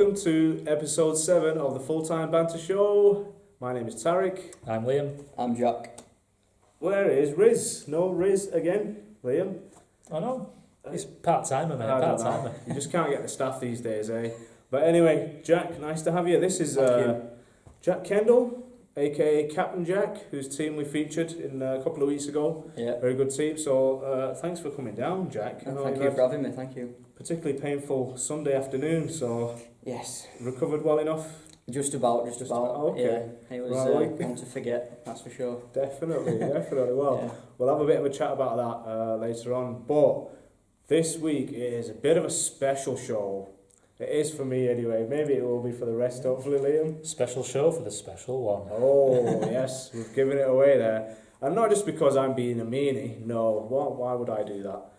welcome to episode 7 of the Full-Time Banter Show. My name is Tarek. I'm Liam. I'm Jack. Where is Riz? No Riz again, Liam? Oh no, he's part-timer, mate, I don't know. part-timer. You just can't get the staff these days, eh? But anyway, Jack, nice to have you. This is Jack Kendall, aka Captain Jack, whose team we featured in a couple of weeks ago. Yeah. Very good team. So thanks for coming down, Jack. Thank you for having me, thank you. Particularly painful Sunday afternoon, so Yes. recovered well enough? Just about. Okay. Yeah, it was Right. one to forget, that's for sure. Definitely. Well, Yeah. we'll have a bit of a chat about that later on. But this week is a bit of a special show. It is for me anyway. Maybe it will be for the rest, hopefully, Liam. Special show for the special one. Oh, yes. We've given it away there. And not just because I'm being a meanie. No, why would I do that?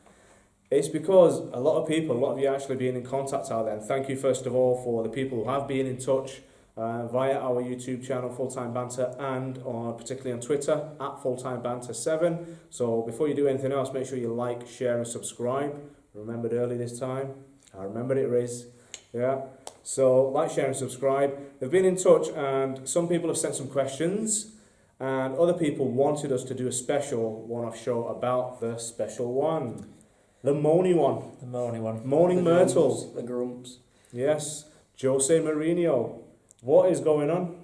It's because a lot of you actually being in contact out there. And thank you, first of all, for the people who have been in touch via our YouTube channel, Full-Time Banter, and particularly on Twitter, at Full-Time Banter 7. So before you do anything else, make sure you like, share and subscribe. Remembered early this time. I remembered it, Riz. Yeah. So like, share and subscribe. They've been in touch and some people have sent some questions and other people wanted us to do a special one-off show about the special one. The moany one. The moaning one. Moaning Myrtle. The grumps. Yes. Jose Mourinho. What is going on?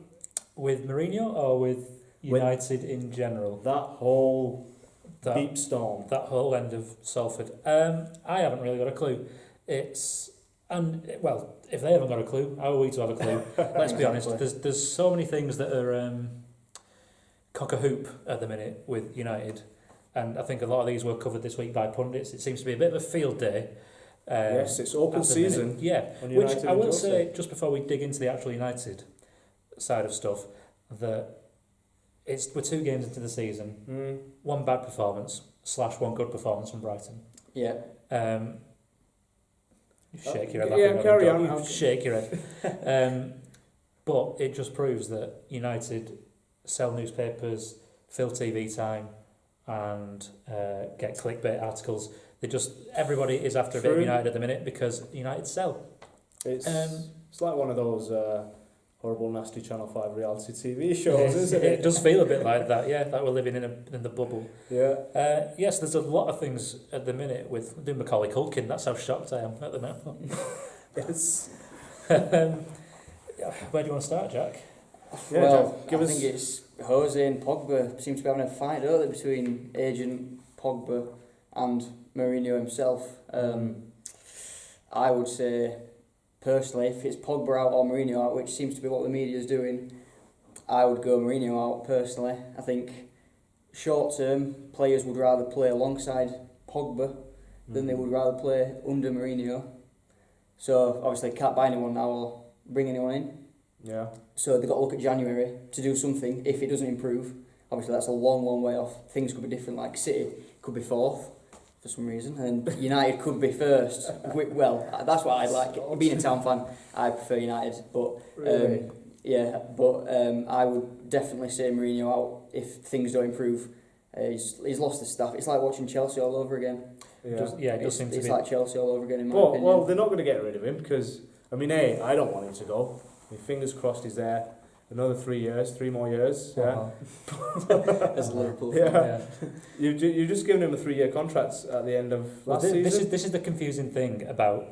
With Mourinho or with United in general? That whole That, deep storm. that whole end of Salford. I haven't really got a clue. Well, if they haven't got a clue, how are we to have a clue? Let's be honest. There's so many things that are cock a hoop at the minute with United. And I think a lot of these were covered this week by pundits. It seems to be a bit of a field day. Yes, it's open season. Yeah, on which United I will and say, just before we dig into the actual United side of stuff, that we're 2 games into the season, one bad performance / one good performance from Brighton. Yeah. You shake your head. Yeah, like carry on. You shake your head. But it just proves that United sell newspapers, fill TV time, and get clickbait articles. Everybody is after a bit of True. United at the minute because United sell. It's like one of those horrible, nasty Channel 5 reality TV shows, isn't it? It does feel a bit like that, yeah, that we're living in the bubble. Yeah. Yes, there's a lot of things at the minute with doing Macaulay Culkin. That's how shocked I am at the minute. It's... Where do you want to start, Jack? Yeah, Well, Jack, I think it's Jose and Pogba seem to be having a fight, don't they, between agent Pogba and Mourinho himself. I would say, personally, if it's Pogba out or Mourinho out, which seems to be what the media is doing, I would go Mourinho out, personally. I think short term, players would rather play alongside Pogba than they would rather play under Mourinho. So, obviously, can't buy anyone now or bring anyone in. Yeah. So they've got to look at January to do something. If it doesn't improve, obviously that's a long, long way off. Things could be different, like City could be 4th for some reason, and United could be 1st. Well, that's what I'd like. Being a town fan, I prefer United. But Really? I would definitely say Mourinho out if things don't improve. He's lost the staff. It's like watching Chelsea all over again. Yeah. It does seem to be. It's like Chelsea all over again in my opinion. Well, they're not going to get rid of him because, I mean, I don't want him to go. My fingers crossed he's there another 3 more years. Yeah. As a Liverpool Yeah. fan. Yeah. You've just given him a 3-year contract at the end of last season. This is the confusing thing about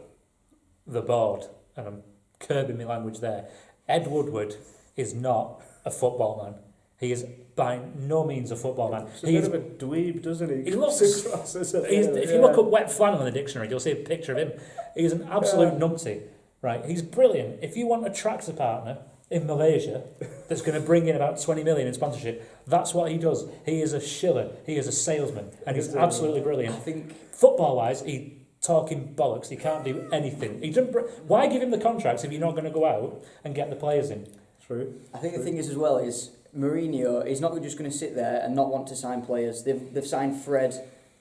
the board, and I'm curbing my language there. Ed Woodward is not a football man. He is by no means a football man. He's a bit of a dweeb, doesn't he? He looks. Across, If you look up wet flannel in the dictionary, you'll see a picture of him. He's an absolute numpty, right? He's brilliant. If you want a tractor partner in Malaysia that's going to bring in about 20 million in sponsorship, that's what he does. He is a shiller. He is a salesman, and he's absolutely brilliant. I think Football-wise, he's talking bollocks. He can't do anything. He doesn't. Why give him the contracts if you're not going to go out and get the players in? True. I think the thing is as well is Mourinho is not just going to sit there and not want to sign players. They've signed Fred,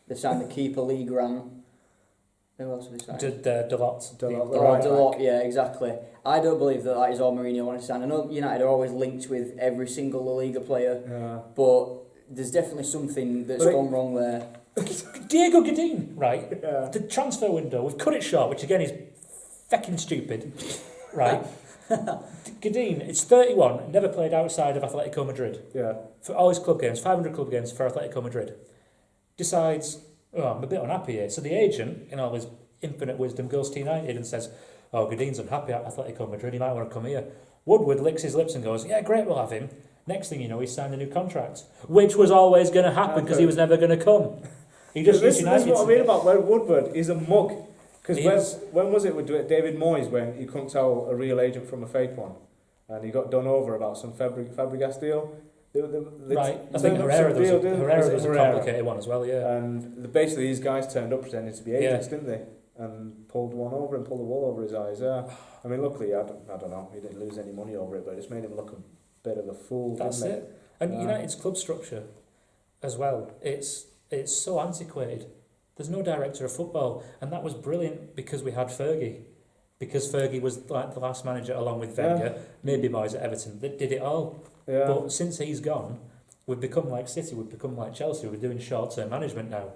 they've signed the keeper Lee Grant. Who else have they signed? Delot. Delot, yeah, exactly. I don't believe that is all Mourinho wants to sign. I know United are always linked with every single La Liga player, but there's definitely something that's gone wrong there. Diego Godin, right? Yeah. The transfer window, we've cut it short, which again is fecking stupid. right? Godin, it's 31, never played outside of Atletico Madrid. Yeah. For all his club games, 500 club games for Atletico Madrid. Decides, oh, I'm a bit unhappy here. So the agent, in all his infinite wisdom, goes to United and says, oh, Godin's unhappy at Atletico Madrid, he might want to come here. Woodward licks his lips and goes, yeah, great, we'll have him. Next thing you know, he signed a new contract, which was always going to happen because he was never going to come. He just this is what I mean about when Woodward is a mug. Because when was it with David Moyes when he couldn't tell a real agent from a fake one? And he got done over about some Fabregas deal. Right, I think Herrera was a complicated one as well, yeah. And basically these guys turned up pretending to be agents, didn't they? And pulled one over and pulled the wool over his eyes, yeah. I mean, luckily, I don't know, he didn't lose any money over it, but it just made him look a bit of a fool, That's didn't it. And United's club structure as well, it's so antiquated. There's no director of football, and that was brilliant because we had Fergie. Because Fergie was like the last manager along with Wenger, maybe Moyes at Everton, that did it all. Yeah. But since he's gone, we've become like City, we've become like Chelsea, we're doing short-term management now.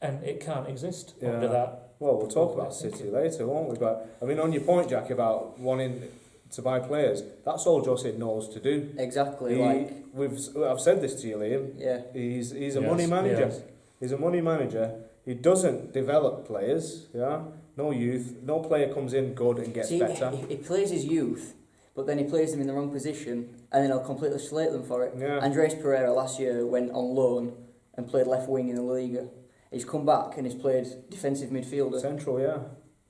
And it can't exist under that. Well, we'll talk about City later, won't we? But I mean, on your point, Jack, about wanting to buy players, that's all Jose knows to do. Exactly. I've said this to you, Liam. Yeah. He's a money manager. Yes. He's a money manager. He doesn't develop players. Yeah. No youth. No player comes in good and gets better. He plays his youth, but then he plays them in the wrong position, and then he'll completely slate them for it. Yeah. Andres Pereira last year went on loan and played left wing in the Liga. He's come back and he's played defensive midfielder. Central, yeah.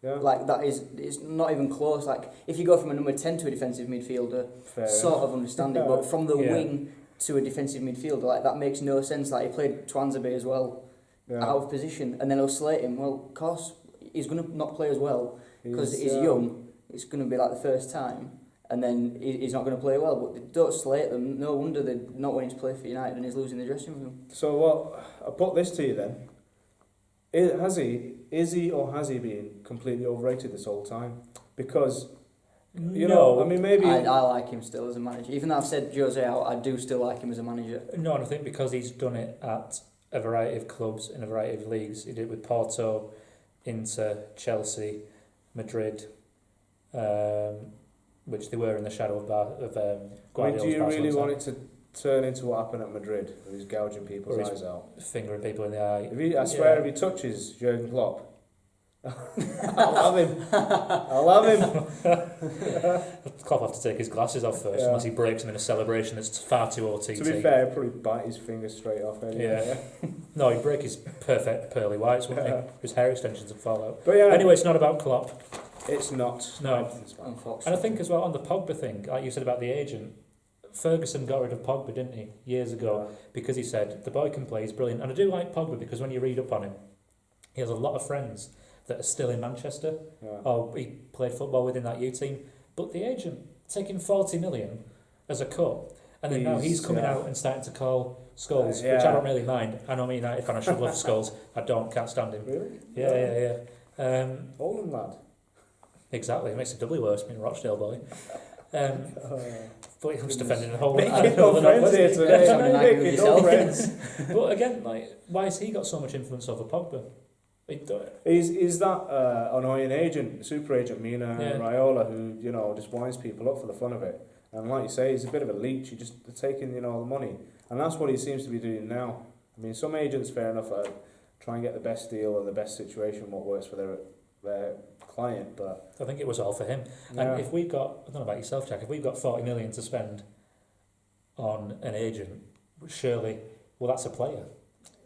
Like that it's not even close. Like if you go from a number 10 to a defensive midfielder, sort of understand it, but from the wing to a defensive midfielder, like that makes no sense. Like he played Twanzebe as well, out of position, and then he'll slate him. Well, of course, he's going to not play as well because he's young. It's going to be like the first time, and then he's not going to play well. But they don't slate them. No wonder they're not wanting to play for United and he's losing the dressing room. So I'll put this to you then. Is he or has he been completely overrated this whole time? Because, you know, I mean, maybe... I like him still as a manager. Even though I've said Jose out, I do still like him as a manager. No, and I think because he's done it at a variety of clubs in a variety of leagues. He did it with Porto, Inter, Chelsea, Madrid, which they were in the shadow of Guardiola's. I mean, do you really want it to turn into what happened at Madrid, where he's gouging people's eyes out, fingering people in the eye? I swear, if he touches Jurgen Klopp, I'll have him. I'll have him. Klopp have to take his glasses off first, unless he breaks them in a celebration that's far too OTT. To be fair, he'd probably bite his fingers straight off anyway. Yeah. No, he'd break his perfect pearly whites, wouldn't he? His hair extensions would fall out. But anyway, it's not about Klopp. It's not. No. And I think as well on the Pogba thing, like you said about the agent, Ferguson got rid of Pogba, didn't he, years ago, because he said, the boy can play, he's brilliant. And I do like Pogba because when you read up on him, he has a lot of friends that are still in Manchester, or he played football within that U team. But the agent, taking 40 million as a cut, and then now he's coming out and starting to call Scholes, which I don't really mind. I know I'm a United fan, I should love Scholes. I can't stand him. Really? Yeah. Oldham lad. Exactly, it makes it doubly worse being a Rochdale boy. But he was defending the whole... Making no friends here today. Making no friends. But again, why has he got so much influence over Pogba? Is that annoying agent, super agent Mina Raiola, who just winds people up for the fun of it, and like you say, he's a bit of a leech. He's just taking the money, and that's what he seems to be doing now. I mean, some agents, fair enough, try and get the best deal or the best situation, what works for their client, but I think it was all for him. And if we've got, I don't know about yourself, Jack, if we've got 40 million to spend on an agent, surely, well, that's a player.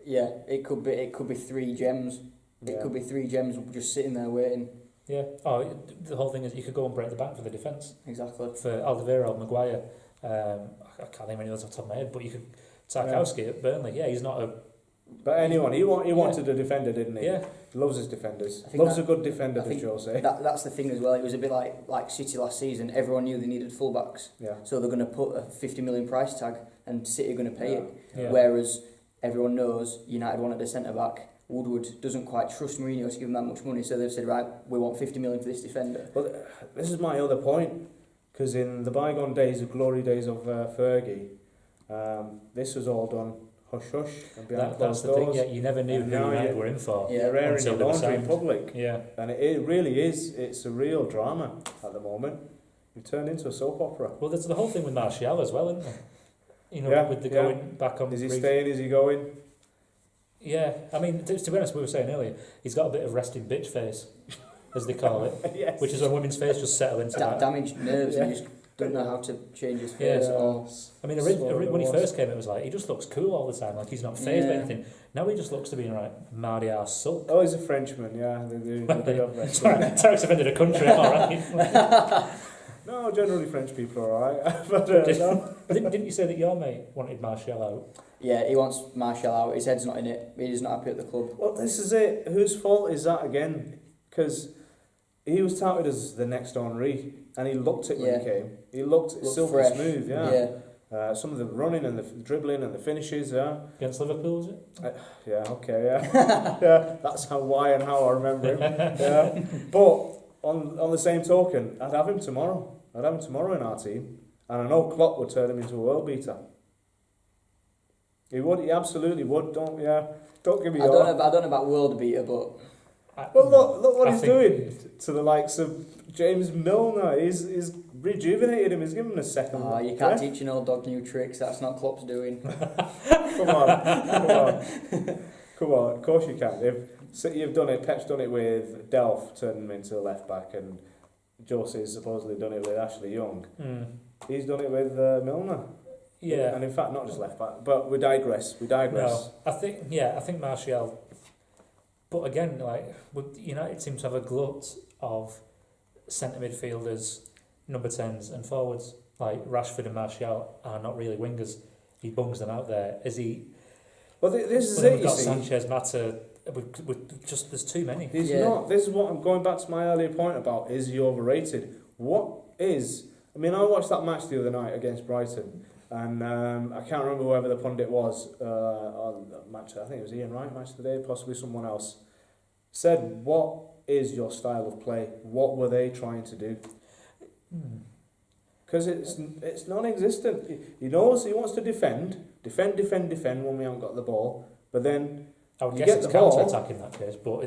Yeah, it could be 3 gems. It could be 3 gems just sitting there waiting. Yeah. Oh, the whole thing is you could go and break the bank for the defence. Exactly. For Alderweireld, Maguire, I can't name any others off the top of my head, but you could Tarkowski at Burnley. Yeah, he's not a... But anyone, he wanted a defender, didn't he? Yeah. He loves his defenders. Loves a good defender, does Jose. That's the thing as well. It was a bit like City last season. Everyone knew they needed fullbacks. Yeah. So they're going to put a 50 million price tag and City are going to pay it. Yeah. Whereas everyone knows United wanted a centre-back. Woodward doesn't quite trust Mourinho to give him that much money, so they've said, right, we want 50 million for this defender. But this is my other point, because in the bygone days, the glory days of Fergie, this was all done hush hush and behind That's closed the thing. doors. Yeah, you never knew And who now United were in for. Yeah. You're airing until your they were laundry in signed. public. Yeah. And it really is. It's a real drama at the moment. You've turned into a soap opera. Well, there's the whole thing with Martial as well, isn't there? You know, Yeah, with the yeah. going back on. Is he staying? Is he going? Yeah, I mean, to be honest, we were saying earlier, he's got a bit of resting bitch face, as they call it, Yes. which is when women's face just settle into that. Damaged nerves and just don't know how to change his face at all. I mean, when he first came, it was like he just looks cool all the time, like he's not phased by anything. Now he just looks to be in right mardy ass sulk. Oh, he's a Frenchman. Yeah, they do have French. Sorry, Tarek's offended a country, am I right? No, generally French people are alright. But no. Didn't you say that your mate wanted Martial out? Yeah, he wants Martial out. His head's not in it. He's not happy at the club. Well, this is it. Whose fault is that again? Because he was touted as the next Henry, and he looked it when he came. He looked silky fresh. smooth. Yeah. Some of the running and the dribbling and the finishes. Yeah. Against Liverpool, is it? Yeah. Okay. Yeah. Yeah. That's why and how I remember him. Yeah. But on the same token, I'd have him tomorrow. I'd have him tomorrow in our team, and I know Klopp would turn him into a world beater. He would. He absolutely would. Don't give me. I don't know about world beater, but Well, look what he's doing to the likes of James Milner. He's rejuvenated him. He's given him a second. you can't teach an old dog new tricks. That's not Klopp's doing. Come on. Of course you can. If City have done it, Pep's done it with Delph, turned him into a left back, and Jose's supposedly done it with Ashley Young. He's done it with Milner. Yeah. And in fact, not just left back. But we digress. No, I think Martial. But again, like United seem to have a glut of centre midfielders, number 10s and forwards. Like Rashford and Martial are not really wingers. He bungs them out there. Is he? Well, this is We've it. got You see, Sanchez, Mata. Just there's too many. he's not. This is what I'm going back to my earlier point about. Is he overrated? What is? I mean, I watched that match the other night against Brighton, and I can't remember whoever the pundit was on the match. I think it was Ian Wright, match of the day, possibly someone else. Said, "What is your style of play? What were they trying to do?" Because it's non-existent. He knows he wants to defend when we haven't got the ball, but then I would you guess get it's the ball. counter-attack in that case, but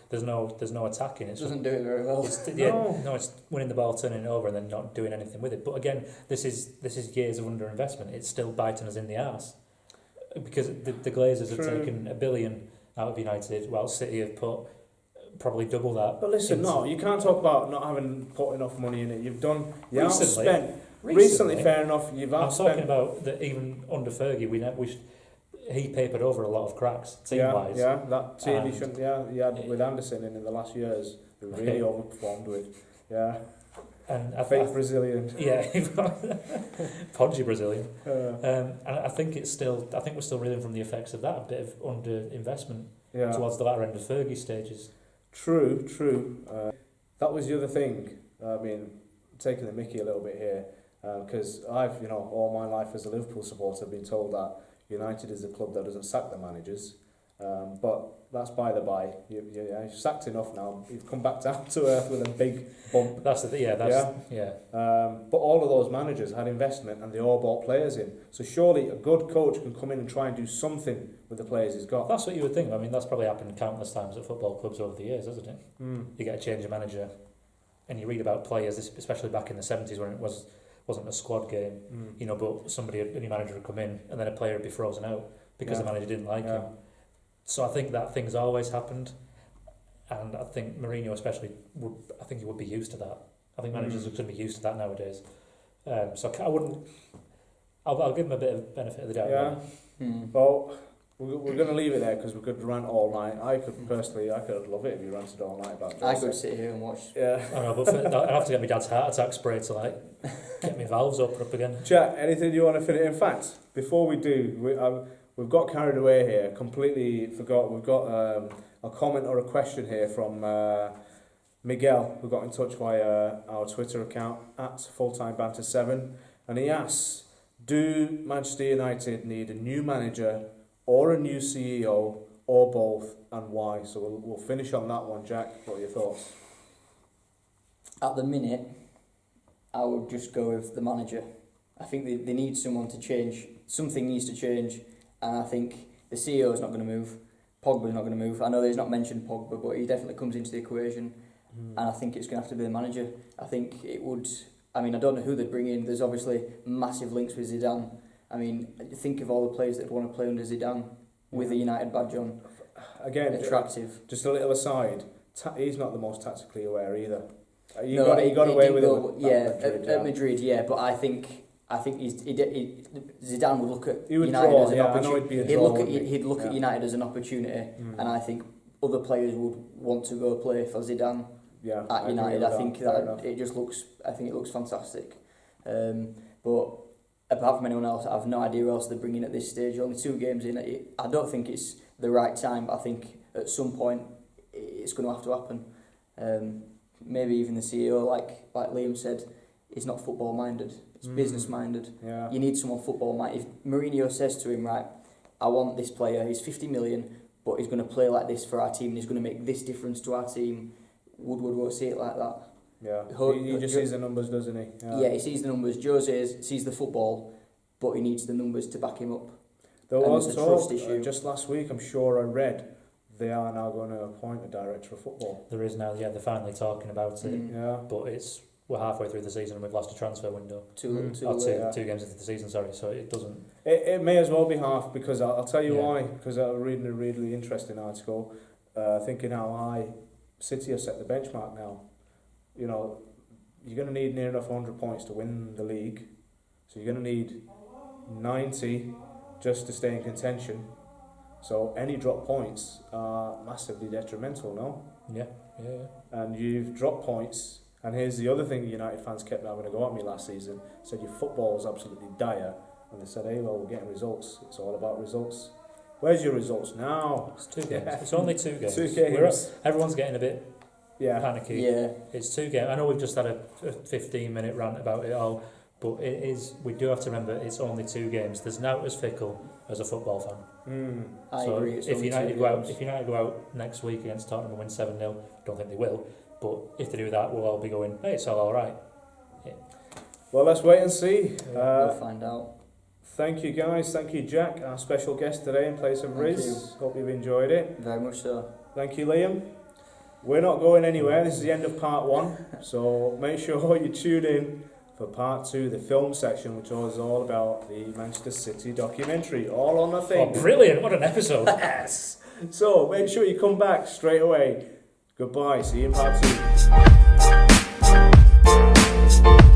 there's no attacking. It It's doesn't do it very well. it's winning the ball, turning it over, and then not doing anything with it. But again, this is years of underinvestment. It's still biting us in the arse because the Glazers have taken $1 billion out of United, while City have put probably double that. But listen, no, you can't talk about not having put enough money in it. You've done. You haven't Recently- spent. Recently, Recently, fair enough. You've I'm spent. talking about that even under Fergie, he papered over a lot of cracks team-wise. Yeah, that team And- he had with Anderson in the last years, who really overperformed with. Yeah, And I fake think Brazilian. yeah, podgy Brazilian. Yeah. And I think we're still reeling from the effects of that, a bit of underinvestment Yeah. towards the latter end of Fergie stages. True. That was the other thing. I mean, taking the mickey a little bit here, because I've, all my life as a Liverpool supporter, been told that United is a club that doesn't sack the managers. But that's by the by. You've sacked enough now. You've come back down to earth with a big bump. That's the yeah. But all of those managers had investment and they all bought players in. So surely a good coach can come in and try and do something with the players he's got. That's what you would think. I mean, that's probably happened countless times at football clubs over the years, hasn't it? You get a change of manager, and you read about players, especially back in the 70s when it wasn't a squad game, but a new manager would come in and then a player would be frozen out because the manager didn't like him. So I think that thing's always happened, and I think Mourinho especially he would be used to that. I think managers are going to be used to that nowadays. So I wouldn't. I'll give him a bit of benefit of the doubt. Yeah. Well, we're going to leave it there because we could rant all night. I could love it if you ranted all night about I Jose. could sit here and watch. Yeah. I know, but I'd have to get my dad's heart attack spray to get my valves open up again. Jack, anything you want to finish? In fact, before we do, we've got carried away here. Completely forgot. We've got a comment or a question here from Miguel, who got in touch via our Twitter account at fulltimebanter7, and he asks, do Manchester United need a new manager or a new CEO or both, and why? So we'll finish on that one, Jack. What are your thoughts? At the minute, I would just go with the manager. I think they need someone to change. Something needs to change, and I think the CEO is not going to move. Pogba's not going to move. I know that he's not mentioned Pogba, but he definitely comes into the equation, and I think it's going to have to be the manager. I think it would. I mean, I don't know who they'd bring in. There's obviously massive links with Zidane. I mean, think of all the players that want to play under Zidane with the United badge on. Again, attractive. Just a little aside. He's not the most tactically aware either. He No, got away with it. At Madrid, yeah. But I think Zidane would look at He would United draw, as an yeah, I know opportunity. it'd be a draw, wouldn't he? He'd look at Yeah. United as an opportunity, and I think other players would want to go play for Zidane Yeah, at agree United. with I think Fair that enough. it just looks. I think it looks fantastic. But apart from anyone else, I have no idea who else they're bringing at this stage. Only 2 games in. I don't think it's the right time. But I think at some point it's going to have to happen. Maybe even the CEO, like Liam said, is not football minded. It's business minded. Yeah. You need someone football minded. If Mourinho says to him, right, I want this player. He's 50 million, but he's going to play like this for our team. And he's going to make this difference to our team. Woodward won't see it like that. Yeah. He just sees the numbers, doesn't he? Yeah, he sees the numbers. Jose sees the football, but he needs the numbers to back him up. There And was it's a trust talk issue. just last week. I'm sure I read they are now going to appoint a director of football. There is now, yeah, they're finally talking about it, Yeah. but we're halfway through the season and we've lost a transfer window. Too late. Two games into the season, sorry, so it doesn't... It may as well be half because I'll tell you Yeah. why. Because I was reading a really interesting article, thinking how high City have set the benchmark now. You know, you're going to need near enough 100 points to win the league. So you're going to need 90 just to stay in contention. So any drop points are massively detrimental, no? Yeah. And you've dropped points. And here's the other thing United fans kept having to go at me last season. Said your football's absolutely dire. And they said, hey, well, we're getting results. It's all about results. Where's your results now? It's 2 games. It's only 2 games. 2 games. Everyone's getting a bit Yeah. panicky. Yeah. It's 2 games. I know we've just had a 15-minute rant about it all, but it is. We do have to remember it's only 2 games. There's now as fickle as a football fan. I So agree. It's if only United 2 go out, games. if United go out next week against Tottenham and win 7-0, don't think they will. But if they do that, we'll all be going, hey, it's all right. Well, let's wait and see. We'll find out. Thank you, guys. Thank you, Jack, our special guest today in place of Thank Riz. you. Hope you've enjoyed it. Very much so. Thank you, Liam. We're not going anywhere. This is the end of part 1. So make sure you tune in for part 2, the film section, which is all about the Manchester City documentary, All or Nothing. Oh, brilliant. What an episode. Yes. So make sure you come back straight away. Goodbye. See you in part 2.